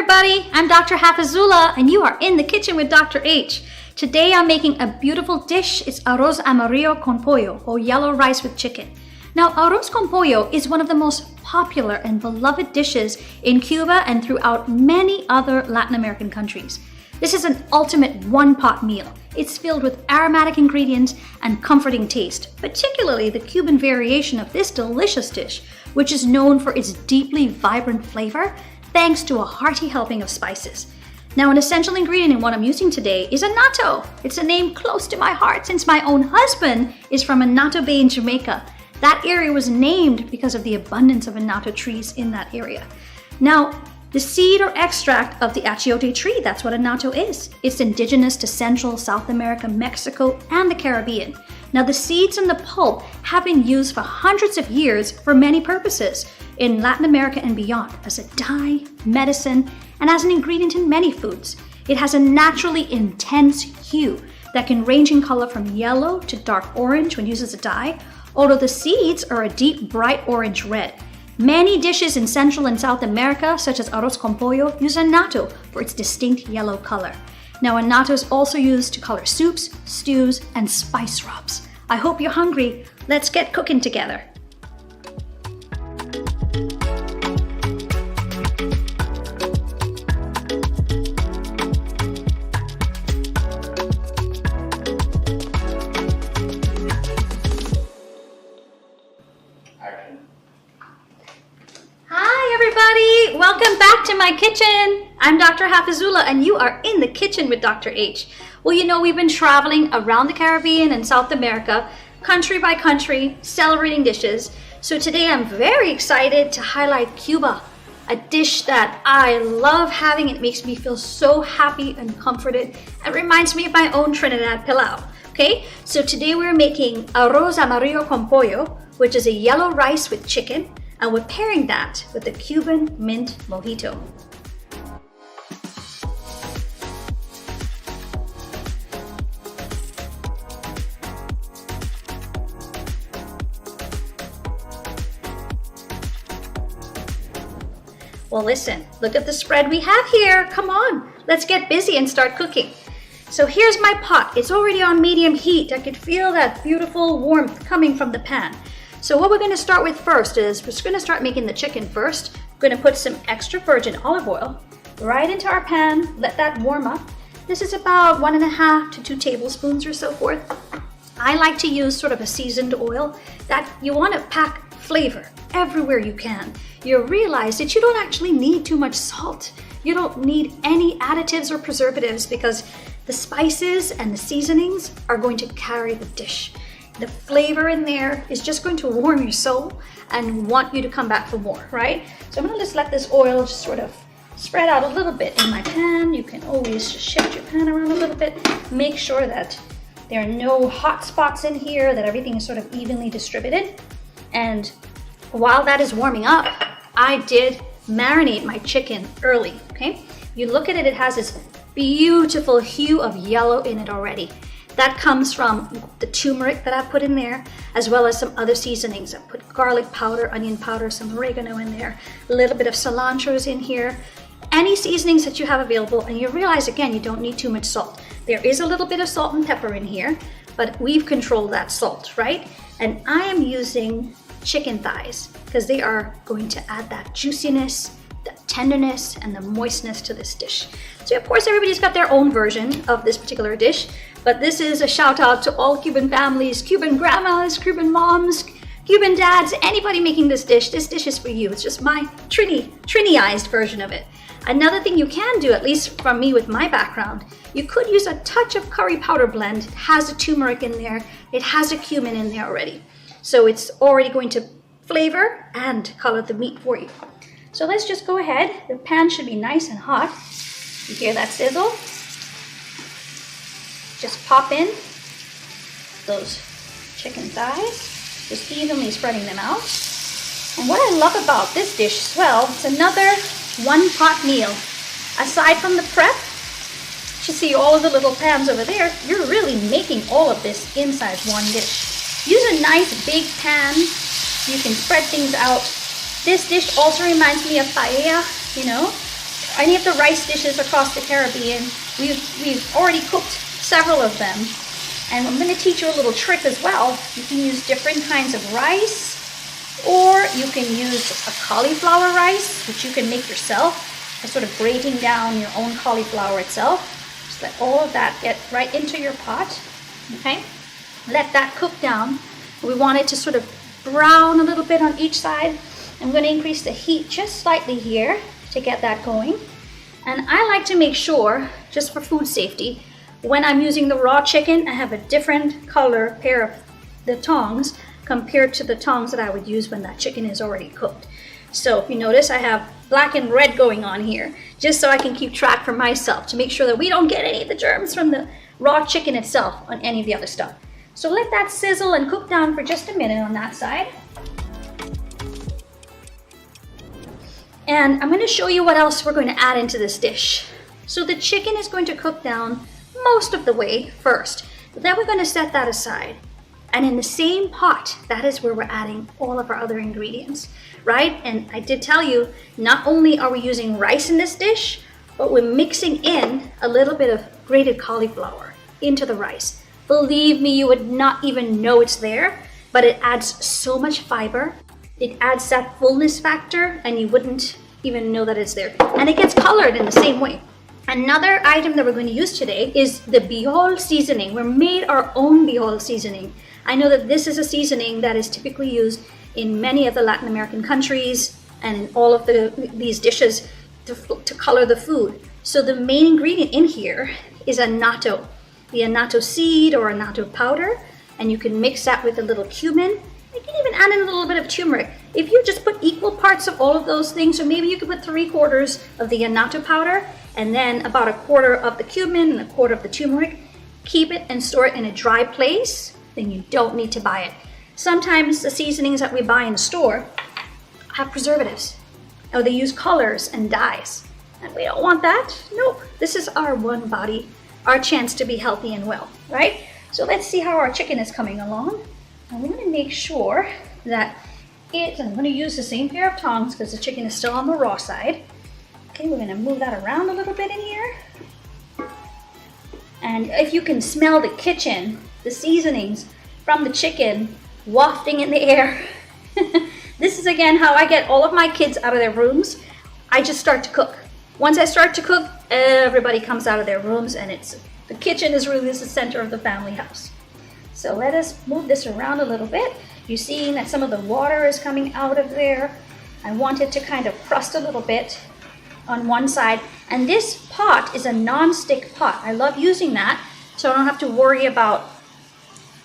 everybody, I'm Dr. Hafizullah and you are in the kitchen with Dr. H. Today I'm making a beautiful dish. It's arroz amarillo con pollo, or yellow rice with chicken. Now, arroz con pollo is one of the most popular and beloved dishes in Cuba and throughout many other Latin American countries. This is an ultimate one-pot meal. It's filled with aromatic ingredients and comforting taste, particularly the Cuban variation of this delicious dish, which is known for its deeply vibrant flavor, thanks to a hearty helping of spices. Now, an essential ingredient in what I'm using today is annatto. It's a name close to my heart since my own husband is from Annatto Bay in Jamaica. That area was named because of the abundance of annatto trees in that area. Now, the seed or extract of the achiote tree, that's what annatto is. It's indigenous to Central, South America, Mexico, and the Caribbean. Now, the seeds and the pulp have been used for hundreds of years for many purposes in Latin America and beyond, as a dye, medicine, and as an ingredient in many foods. It has a naturally intense hue that can range in color from yellow to dark orange when used as a dye, although the seeds are a deep, bright orange red. Many dishes in Central and South America, such as arroz con pollo, use annatto for its distinct yellow color. Now, annatto is also used to color soups, stews, and spice rubs. I hope you're hungry. Let's get cooking together. Everybody, welcome back to my kitchen. I'm Dr. Hafizullah and you are in the kitchen with Dr. H. Well, you know, we've been traveling around the Caribbean and South America, country by country, celebrating dishes. So today I'm very excited to highlight Cuba, a dish that I love having. It makes me feel so happy and comforted. It reminds me of my own Trinidad pilau. Okay, so today we're making arroz amarillo con pollo, which is a yellow rice with chicken. And we're pairing that with the Cuban mint mojito. Well, listen, look at the spread we have here. Come on, let's get busy and start cooking. So here's my pot. It's already on medium heat. I could feel that beautiful warmth coming from the pan. So what we're going to start with first is we're going to start making the chicken first. We're going to put some extra virgin olive oil right into our pan, let that warm up. This is about 1.5 to 2 tablespoons or so forth. I like to use sort of a seasoned oil that you want to pack flavor everywhere you can. You realize that you don't actually need too much salt. You don't need any additives or preservatives because the spices and the seasonings are going to carry the dish. The flavor in there is just going to warm your soul and want you to come back for more, right? So I'm gonna just let this oil just sort of spread out a little bit in my pan. You can always just shift your pan around a little bit. Make sure that there are no hot spots in here, that everything is sort of evenly distributed. And while that is warming up, I did marinate my chicken early, okay? You look at it, it has this beautiful hue of yellow in it already. That comes from the turmeric that I put in there, as well as some other seasonings. I put garlic powder, onion powder, some oregano in there, a little bit of cilantro is in here. Any seasonings that you have available, and you realize, again, you don't need too much salt. There is a little bit of salt and pepper in here, but we've controlled that salt, right? And I am using chicken thighs because they are going to add that juiciness, the tenderness, and the moistness to this dish. So of course, everybody's got their own version of this particular dish. But this is a shout out to all Cuban families, Cuban grandmas, Cuban moms, Cuban dads, anybody making this dish. This dish is for you. It's just my Trini-ized version of it. Another thing you can do, at least from me with my background, you could use a touch of curry powder blend. It has a turmeric in there. It has a cumin in there already. So it's already going to flavor and color the meat for you. So let's just go ahead. The pan should be nice and hot. You hear that sizzle? Just pop in those chicken thighs, just evenly spreading them out. And what I love about this dish as well, it's another one-pot meal. Aside from the prep, you see all of the little pans over there, you're really making all of this inside one dish. Use a nice big pan. You can spread things out. This dish also reminds me of paella, you know. any of the rice dishes across the Caribbean. We've already cooked several of them. And I'm going to teach you a little trick as well. You can use different kinds of rice, or you can use a cauliflower rice, which you can make yourself by sort of grating down your own cauliflower itself. Just let all of that get right into your pot, okay? Let that cook down. We want it to sort of brown a little bit on each side. I'm going to increase the heat just slightly here to get that going. And I like to make sure, just for food safety, when I'm using the raw chicken, I have a different color pair of the tongs compared to the tongs that I would use when that chicken is already cooked. So if you notice, I have black and red going on here, just so I can keep track for myself to make sure that we don't get any of the germs from the raw chicken itself on any of the other stuff. So let that sizzle and cook down for just a minute on that side. And I'm going to show you what else we're going to add into this dish. So the chicken is going to cook down most of the way first, but then we're going to set that aside. And in the same pot, that is where we're adding all of our other ingredients, right? And I did tell you, not only are we using rice in this dish, but we're mixing in a little bit of grated cauliflower into the rice. Believe me, you would not even know it's there, but it adds so much fiber. It adds that fullness factor, and you wouldn't even know that it's there. And it gets colored in the same way. Another item that we're going to use today is the Bihol seasoning. We made our own Bihol seasoning. I know that this is a seasoning that is typically used in many of the Latin American countries and in all of these dishes to color the food. So the main ingredient in here is annatto, the annatto seed or annatto powder, and you can mix that with a little cumin. You can even add in a little bit of turmeric. If you just put equal parts of all of those things, so maybe you could put 3/4 of the annatto powder and then about 1/4 of the cumin and 1/4 of the turmeric, keep it and store it in a dry place, then you don't need to buy it. Sometimes the seasonings that we buy in the store have preservatives, or they use colors and dyes, and we don't want that. Nope, this is our one body, our chance to be healthy and well, right? So let's see how our chicken is coming along. I'm going to make sure that I'm going to use the same pair of tongs because the chicken is still on the raw side. Okay, we're going to move that around a little bit in here. And if you can smell the kitchen, the seasonings from the chicken wafting in the air. This is again how I get all of my kids out of their rooms. I just start to cook. Once I start to cook, everybody comes out of their rooms, and the kitchen is really the center of the family house. So let us move this around a little bit. You're seeing that some of the water is coming out of there. I want it to kind of crust a little bit on one side. And this pot is a non-stick pot. I love using that, so I don't have to worry about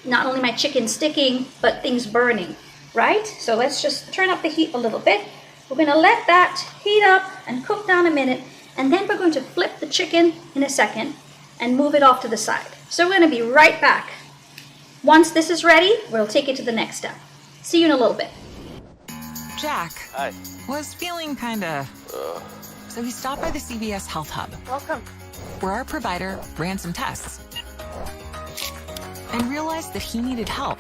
not only my chicken sticking, but things burning, right? So let's just turn up the heat a little bit. We're gonna let that heat up and cook down a minute, and then we're going to flip the chicken in a second and move it off to the side. So we're gonna be right back. Once this is ready, we'll take it to the next step. See you in a little bit. Jack Hi. was feeling kinda... So he stopped by the CVS Health Hub, Welcome. where our provider ran some tests and realized that he needed help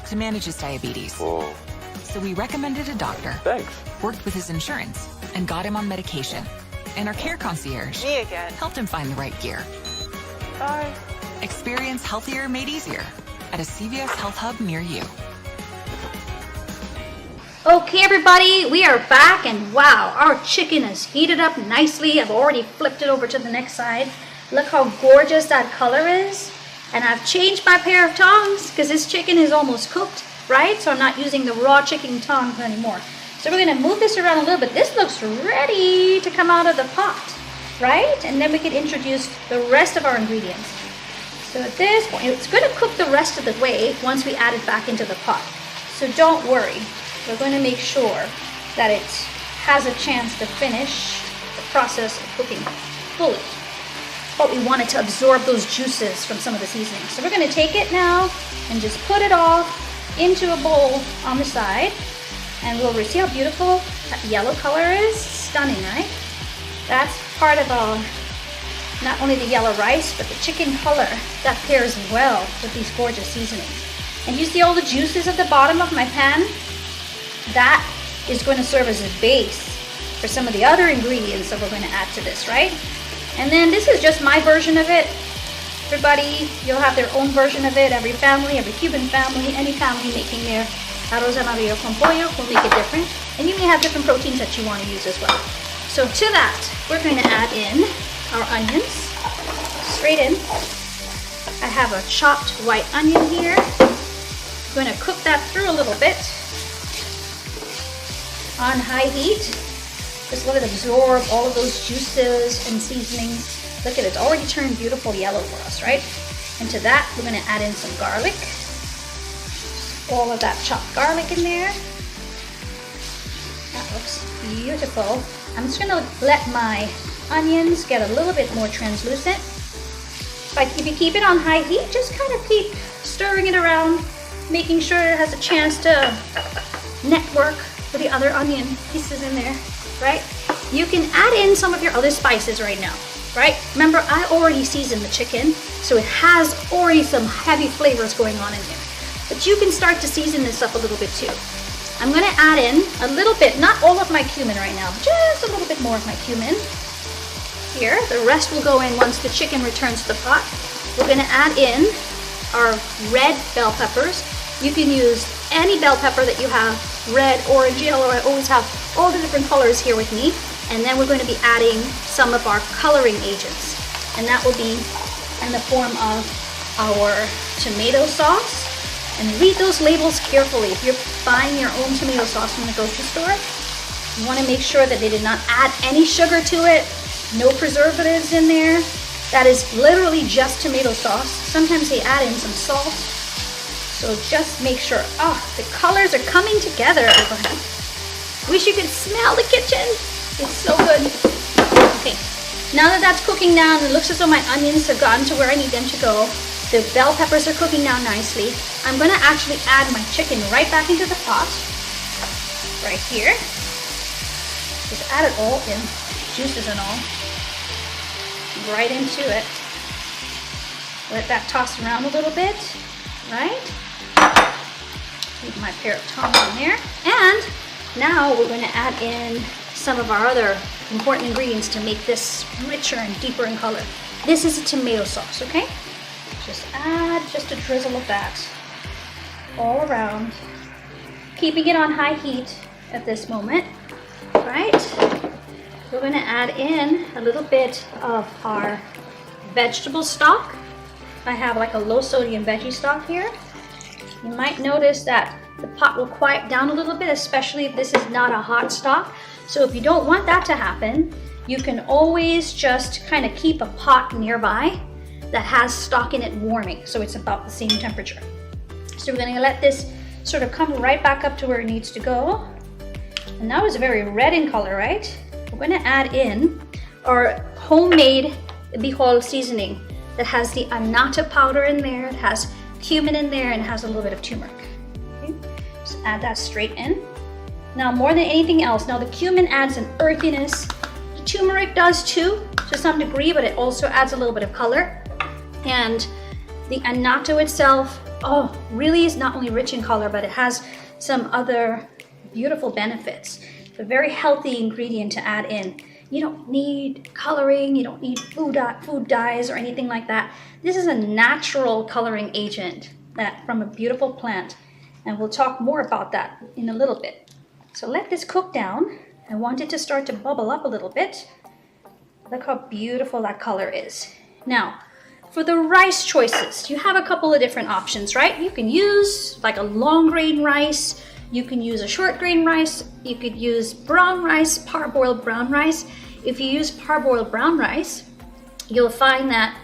to manage his diabetes. Whoa. So we recommended a doctor, Thanks. worked with his insurance, and got him on medication. And our care concierge Me again. helped him find the right gear. Bye. Experience healthier made easier at a CVS Health Hub near you. Okay, everybody, we are back, and wow, our chicken is heated up nicely. I've already flipped it over to the next side. Look how gorgeous that color is. And I've changed my pair of tongs because this chicken is almost cooked, right? So I'm not using the raw chicken tongs anymore. So we're going to move this around a little bit. This looks ready to come out of the pot, right? And then we can introduce the rest of our ingredients. So at this point, it's going to cook the rest of the way once we add it back into the pot. So don't worry. We're going to make sure that it has a chance to finish the process of cooking fully. But we want it to absorb those juices from some of the seasoning. So we're going to take it now and just put it all into a bowl on the side. And we'll see how beautiful that yellow color is. Stunning, right? That's part of not only the yellow rice, but the chicken color that pairs well with these gorgeous seasonings. And you see all the juices at the bottom of my pan? That is going to serve as a base for some of the other ingredients that we're going to add to this, right? And then this is just my version of it. Everybody, you'll have their own version of it. Every family, every Cuban family, any family making their arroz amarillo con pollo will make it different. And you may have different proteins that you want to use as well. So to that, we're going to add in our onions, straight in. I have a chopped white onion here. I'm going to cook that through a little bit on high heat. Just let it absorb all of those juices and seasonings. Look at it, it's already turned beautiful yellow for us, right? And to that, we're going to add in some garlic. All of that chopped garlic in there. That looks beautiful. I'm just going to let my onions get a little bit more translucent. If you keep it on high heat, just kind of keep stirring it around, making sure it has a chance to network with the other onion pieces in there, right? You can add in some of your other spices right now, right? Remember, I already seasoned the chicken, so it has already some heavy flavors going on in there. But you can start to season this up a little bit too. I'm gonna add in a little bit, not all of my cumin right now, just a little bit more of my cumin. Here, the rest will go in once the chicken returns to the pot. We're gonna add in our red bell peppers. You can use any bell pepper that you have, red, orange, yellow. I always have all the different colors here with me. And then we're going to be adding some of our coloring agents. And that will be in the form of our tomato sauce. And read those labels carefully. If you're buying your own tomato sauce from the grocery store, you want to make sure that they did not add any sugar to it, no preservatives in there. That is literally just tomato sauce. Sometimes they add in some salt. So just make sure. Oh, the colors are coming together, everybody. Wish you could smell the kitchen. It's so good. Okay, now that that's cooking down, it looks as though my onions have gotten to where I need them to go. The bell peppers are cooking down nicely. I'm gonna actually add my chicken right back into the pot, right here. Just add it all in, juices and all, right into it. Let that toss around a little bit, right? Leave my pair of tongs in there. And now we're gonna add in some of our other important ingredients to make this richer and deeper in color. This is a tomato sauce, okay? Just add just a drizzle of that all around, keeping it on high heat at this moment, right? We're gonna add in a little bit of our vegetable stock. I have like a low sodium veggie stock here. You might notice that the pot will quiet down a little bit, especially if this is not a hot stock. So if you don't want that to happen, you can always just kind of keep a pot nearby that has stock in it warming, so it's about the same temperature. So we're gonna let this sort of come right back up to where it needs to go. And now it's very red in color, right? We're gonna add in our homemade Bihol seasoning that has the annatto powder in there, it has cumin in there, and has a little bit of turmeric. Okay? Just add that straight in. Now, more than anything else, now the cumin adds an earthiness. The turmeric does too, to some degree, but it also adds a little bit of color. And the annatto itself, really is not only rich in color, but it has some other beautiful benefits. It's a very healthy ingredient to add in. You don't need coloring, you don't need food dyes or anything like that. This is a natural coloring agent from a beautiful plant. And we'll talk more about that in a little bit. So let this cook down. I want it to start to bubble up a little bit. Look how beautiful that color is. Now, for the rice choices, you have a couple of different options, right? You can use like a long grain rice. You can use a short grain rice. You could use brown rice, parboiled brown rice. If you use parboiled brown rice, you'll find that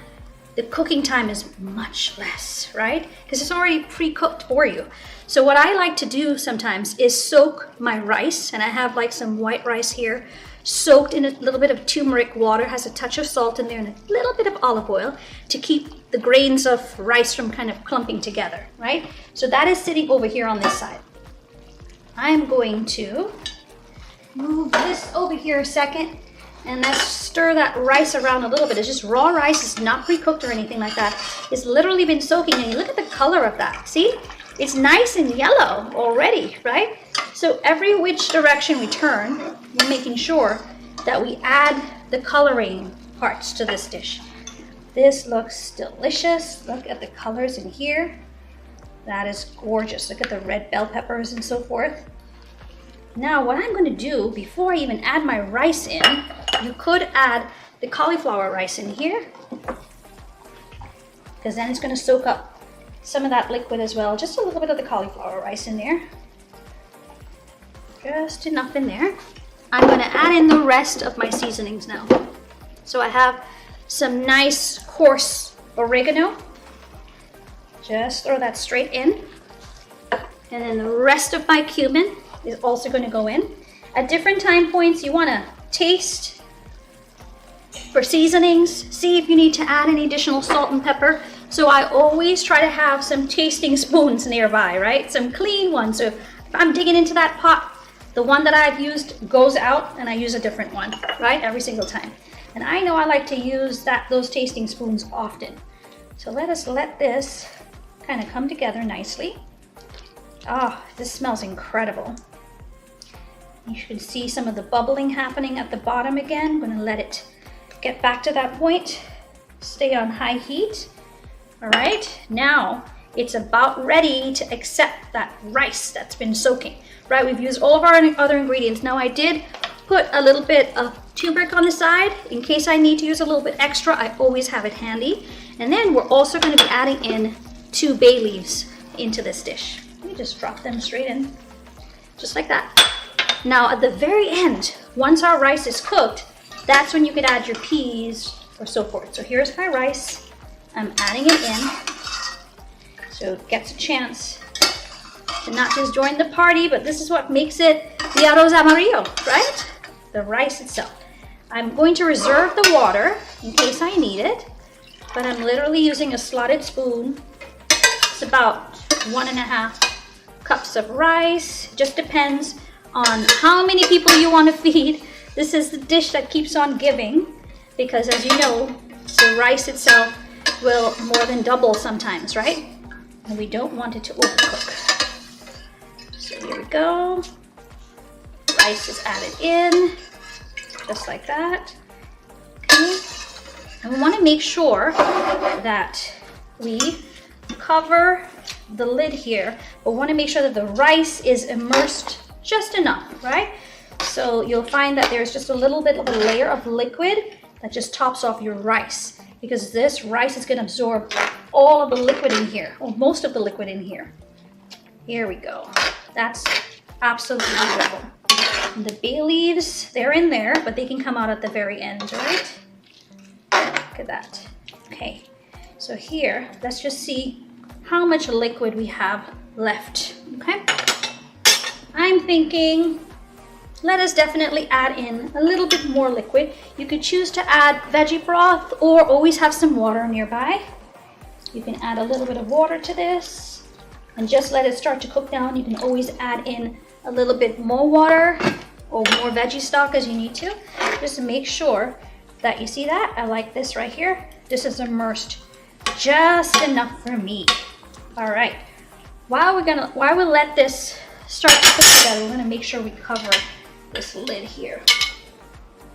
the cooking time is much less, right? Because it's already pre-cooked for you. So what I like to do sometimes is soak my rice, and I have like some white rice here, soaked in a little bit of turmeric water, has a touch of salt in there, and a little bit of olive oil to keep the grains of rice from kind of clumping together, right? So that is sitting over here on this side. I'm going to move this over here a second, and let's stir that rice around a little bit. It's just raw rice, it's not pre-cooked or anything like that. It's literally been soaking, and you look at the color of that, see? It's nice and yellow already, right? So every which direction we turn, we're making sure that we add the coloring parts to this dish. This looks delicious. Look at the colors in here. That is gorgeous. Look at the red bell peppers and so forth. Now what I'm going to do before I even add my rice in, you could add the cauliflower rice in here, because then it's going to soak up some of that liquid as well. Just a little bit of the cauliflower rice in there. Just enough in there. I'm going to add in the rest of my seasonings now. So I have some nice coarse oregano. Just throw that straight in. And then the rest of my cumin is also going to go in. At different time points, you want to taste for seasonings, see if you need to add any additional salt and pepper. So I always try to have some tasting spoons nearby, right? Some clean ones. So if I'm digging into that pot, the one that I've used goes out and I use a different one, right? Every single time. And I know I like to use those tasting spoons often. So let us let this kind of come together nicely. Oh, this smells incredible. You can see some of the bubbling happening at the bottom again. I'm gonna let it get back to that point. Stay on high heat. All right, now it's about ready to accept that rice that's been soaking, right? We've used all of our other ingredients. Now I did put a little bit of turmeric on the side in case I need to use a little bit extra. I always have it handy. And then we're also going to be adding in 2 bay leaves into this dish. Let me just drop them straight in, just like that. Now at the very end, once our rice is cooked, that's when you could add your peas or so forth. So here's my rice. I'm adding it in so it gets a chance to not just join the party, but this is what makes it the arroz amarillo, right? The rice itself. I'm going to reserve the water in case I need it, but I'm literally using a slotted spoon. It's about 1.5 cups of rice. Just depends on how many people you want to feed. This is the dish that keeps on giving, because as you know, the rice itself will more than double sometimes, right? And we don't want it to overcook. So here we go. Rice is added in, just like that. Okay. And we want to make sure that we cover the lid here, but we want to make sure that the rice is immersed just enough, right? So you'll find that there's just a little bit of a layer of liquid that just tops off your rice, because this rice is going to absorb all of the liquid in here, or most of the liquid in here. Here we go. That's absolutely beautiful. And the bay leaves, they're in there, but they can come out at the very end, right? Look at that. Okay, so here, let's just see how much liquid we have left, okay? I'm thinking, let us definitely add in a little bit more liquid. You could choose to add veggie broth or always have some water nearby. You can add a little bit of water to this and just let it start to cook down. You can always add in a little bit more water or more veggie stock as you need to, just to make sure that you see that. I like this right here. This is immersed just enough for me. All right, while we let this start to cook together, we're gonna make sure we cover this lid here.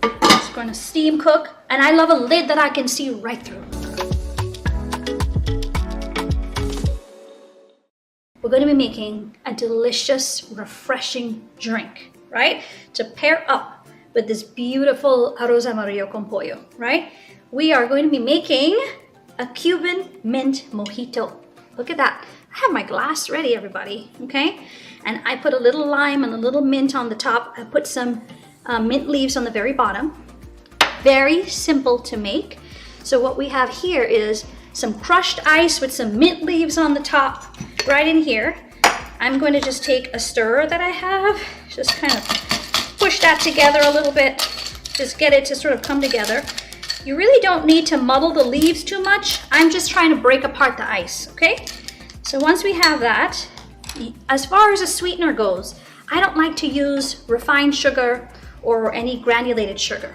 It's gonna steam cook, and I love a lid that I can see right through. We're gonna be making a delicious, refreshing drink, right? To pair up with this beautiful arroz amarillo con pollo, right? We are going to be making a Cuban mint mojito. Look at that. I have my glass ready, everybody, okay? And I put a little lime and a little mint on the top. I put some mint leaves on the very bottom. Very simple to make. So what we have here is some crushed ice with some mint leaves on the top, right in here. I'm going to just take a stirrer that I have, just kind of push that together a little bit, just get it to sort of come together. You really don't need to muddle the leaves too much. I'm just trying to break apart the ice, okay? So once we have that, as far as a sweetener goes, I don't like to use refined sugar or any granulated sugar.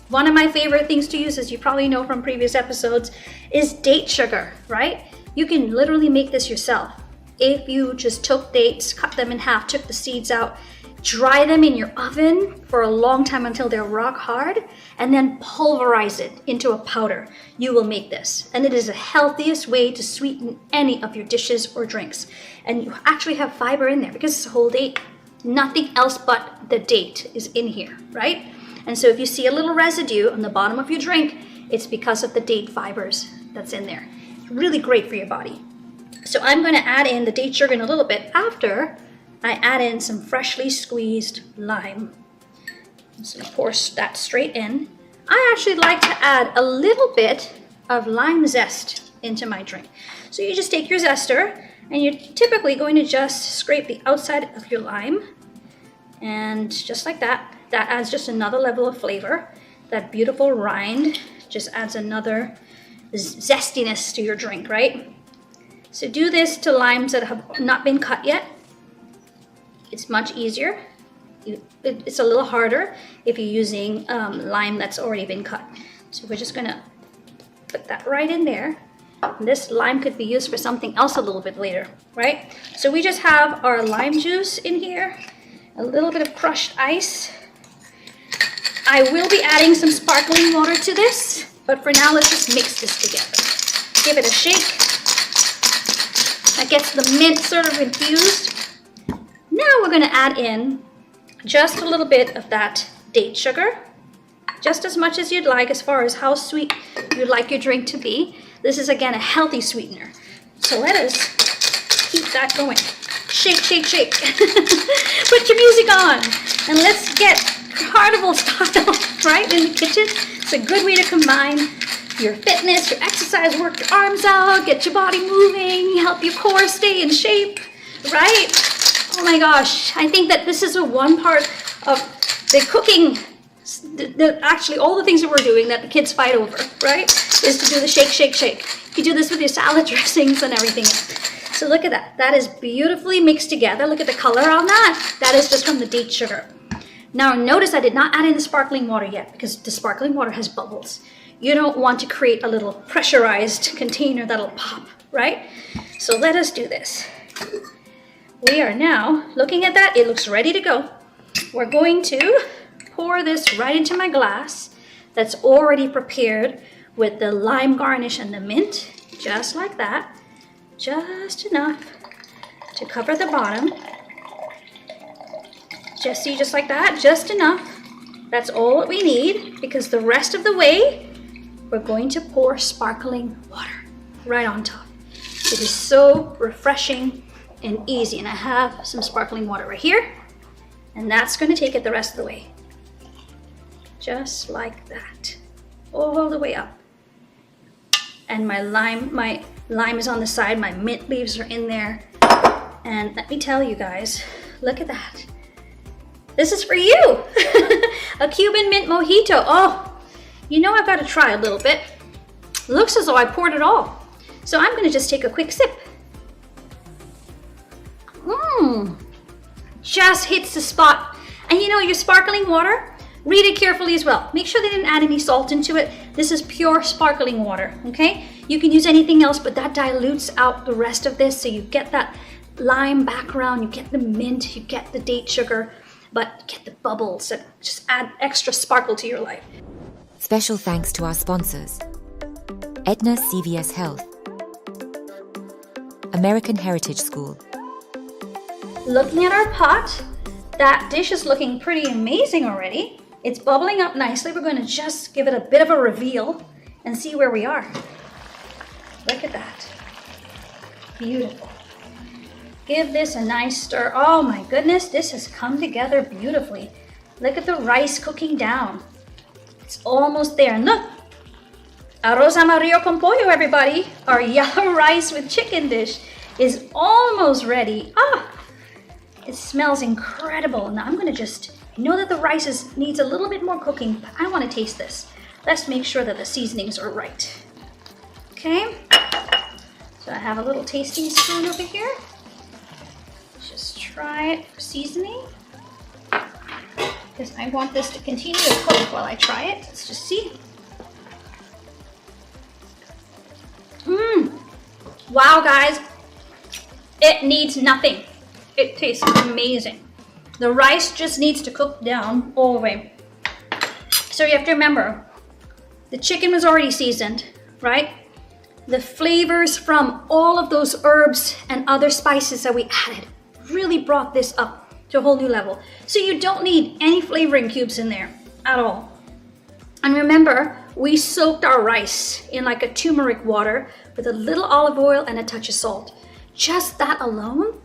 One of my favorite things to use, as you probably know from previous episodes, is date sugar, right? You can literally make this yourself. If you just took dates, cut them in half, took the seeds out, dry them in your oven for a long time until they're rock hard, and then pulverize it into a powder. You will make this, and it is the healthiest way to sweeten any of your dishes or drinks. And you actually have fiber in there because it's a whole date. Nothing else but the date is in here, right? And so if you see a little residue on the bottom of your drink, it's because of the date fibers that's in there. Really great for your body. So I'm going to add in the date sugar in a little bit after I add in some freshly squeezed lime. I'm just going to pour that straight in. I actually like to add a little bit of lime zest into my drink. So you just take your zester and you're typically going to just scrape the outside of your lime. And just like that, that adds just another level of flavor. That beautiful rind just adds another zestiness to your drink, right? So do this to limes that have not been cut yet. It's much easier. It's a little harder if you're using lime that's already been cut. So we're just gonna put that right in there. And this lime could be used for something else a little bit later, right? So we just have our lime juice in here, a little bit of crushed ice. I will be adding some sparkling water to this, but for now let's just mix this together. Give it a shake. That gets the mint sort of infused. Now we're going to add in just a little bit of that date sugar, just as much as you'd like as far as how sweet you'd like your drink to be. This is again a healthy sweetener. So let us keep that going. Shake, shake, shake. Put your music on and let's get carnival style right in the kitchen. It's a good way to combine your fitness, your exercise, work your arms out, get your body moving, help your core stay in shape, right? Oh my gosh, I think that this is a one part of the cooking, actually all the things that we're doing that the kids fight over, right? Is to do the shake, shake, shake. You do this with your salad dressings and everything else. So look at that. That is beautifully mixed together. Look at the color on that. That is just from the date sugar. Now notice I did not add in the sparkling water yet because the sparkling water has bubbles. You don't want to create a little pressurized container that'll pop, right? So let us do this. We are now looking at that. It looks ready to go. We're going to pour this right into my glass that's already prepared with the lime garnish and the mint, just like that. Just enough to cover the bottom. Just see, just like that, just enough. That's all that we need because the rest of the way, we're going to pour sparkling water right on top. It is so refreshing and easy. And I have some sparkling water right here. And that's going to take it the rest of the way. Just like that. All the way up. And my lime is on the side. My mint leaves are in there. And let me tell you guys, look at that. This is for you. A Cuban mint mojito. Oh, you know I've got to try a little bit. Looks as though I poured it all. So I'm going to just take a quick sip. Just hits the spot. And you know, your sparkling water, read it carefully as well. Make sure they didn't add any salt into it. This is pure sparkling water, okay? You can use anything else, but that dilutes out the rest of this. So you get that lime background, you get the mint, you get the date sugar, but get the bubbles that just add extra sparkle to your life. Special thanks to our sponsors: Aetna CVS Health, American Heritage School. Looking at our pot, that dish is looking pretty amazing already. It's bubbling up nicely. We're going to just give it a bit of a reveal and see where we are. Look at that. Beautiful. Give this a nice stir. Oh my goodness, this has come together beautifully. Look at the rice cooking down. It's almost there. And look, arroz amarillo con pollo, everybody. Our yellow rice with chicken dish is almost ready. It smells incredible. Now I'm gonna just, I know that the rice needs a little bit more cooking, but I wanna taste this. Let's make sure that the seasonings are right. Okay, so I have a little tasting spoon over here. Just try it for seasoning, because I want this to continue to cook while I try it. Let's just see. Wow, guys, it needs nothing. It tastes amazing. The rice just needs to cook down all the way. So you have to remember, the chicken was already seasoned, right? The flavors from all of those herbs and other spices that we added really brought this up to a whole new level. So you don't need any flavoring cubes in there at all. And remember, we soaked our rice in like a turmeric water with a little olive oil and a touch of salt. Just that alone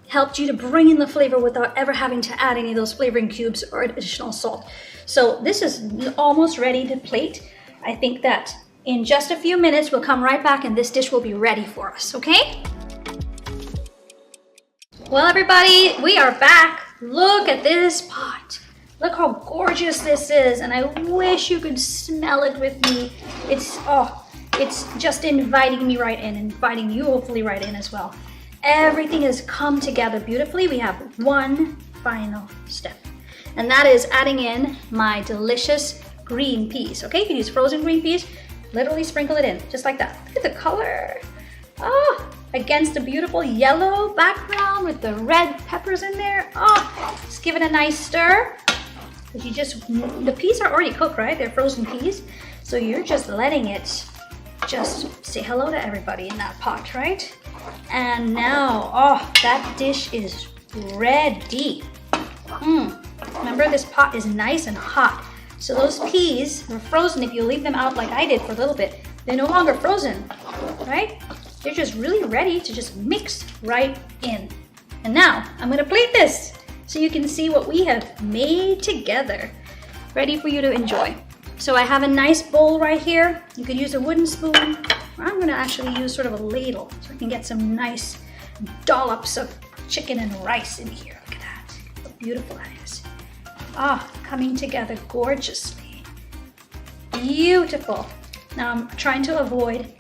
helped you to bring in the flavor without ever having to add any of those flavoring cubes or additional salt. So this is almost ready to plate. I think that in just a few minutes, we'll come right back and this dish will be ready for us, okay? Well, everybody, we are back. Look at this pot. Look how gorgeous this is, and I wish you could smell it with me. It's just inviting me right in, inviting you hopefully right in as well. Everything has come together beautifully. We have one final step, and that is adding in my delicious green peas. Okay, you can use frozen green peas. Literally sprinkle it in, just like that. Look at the color. Oh, against a beautiful yellow background with the red peppers in there. Oh, just give it a nice stir. The peas are already cooked, right? They're frozen peas. So you're just letting it just say hello to everybody in that pot, right? And now, oh, that dish is ready. Remember, this pot is nice and hot. So those peas were frozen. If you leave them out like I did for a little bit, they're no longer frozen, right? They're just really ready to just mix right in. And now I'm gonna plate this so you can see what we have made together, ready for you to enjoy. So I have a nice bowl right here. You could use a wooden spoon, or I'm gonna actually use sort of a ladle so I can get some nice dollops of chicken and rice in here. Look at that, how beautiful that is. Ah, coming together gorgeously. Beautiful. Now I'm trying to avoid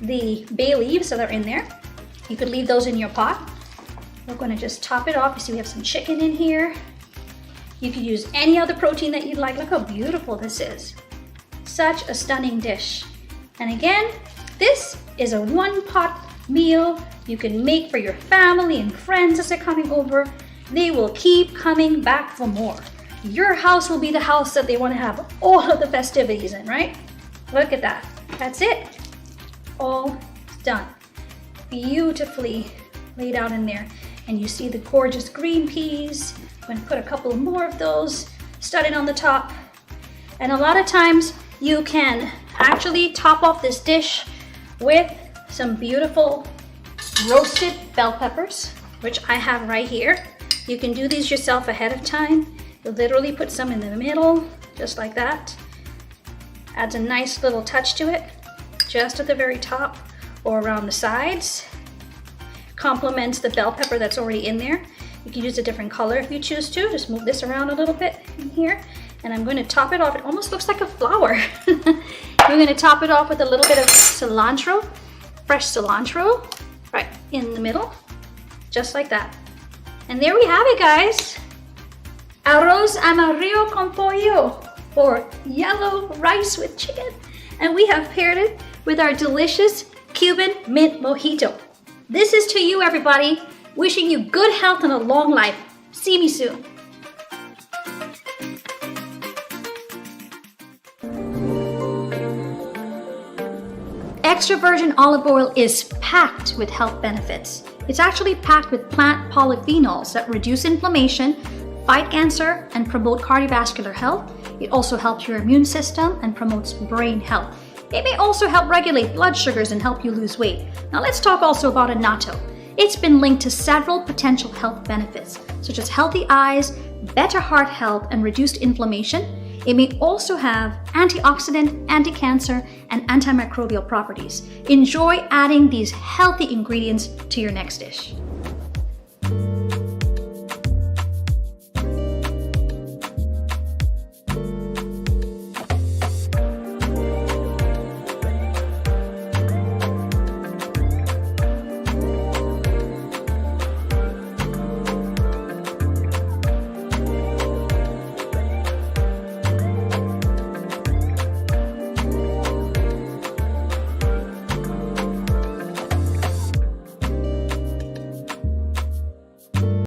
the bay leaves that are in there. You could leave those in your pot. We're going to just top it off. You see we have some chicken in here. You could use any other protein that you'd like. Look how beautiful this is. Such a stunning dish. And again, this is a one-pot meal you can make for your family and friends as they're coming over. They will keep coming back for more. Your house will be the house that they want to have all of the festivities in, right? Look at that. That's it. All done. Beautifully laid out in there. And you see the gorgeous green peas. I'm going to put a couple more of those studded on the top. And a lot of times you can actually top off this dish with some beautiful roasted bell peppers, which I have right here. You can do these yourself ahead of time. You literally put some in the middle, just like that. Adds a nice little touch to it, just at the very top or around the sides. Complements the bell pepper that's already in there. You can use a different color if you choose to. Just move this around a little bit in here. And I'm going to top it off. It almost looks like a flower. We're going to top it off with a little bit of cilantro, fresh cilantro, right in the middle, just like that. And there we have it, guys. Arroz amarillo con pollo, or yellow rice with chicken. And we have paired it with our delicious Cuban mint mojito. This is to you, everybody. Wishing you good health and a long life. See me soon. Extra virgin olive oil is packed with health benefits. It's actually packed with plant polyphenols that reduce inflammation, fight cancer, and promote cardiovascular health. It also helps your immune system and promotes brain health. It may also help regulate blood sugars and help you lose weight. Now let's talk also about annatto. It's been linked to several potential health benefits, such as healthy eyes, better heart health, and reduced inflammation. It may also have antioxidant, anti-cancer, and antimicrobial properties. Enjoy adding these healthy ingredients to your next dish.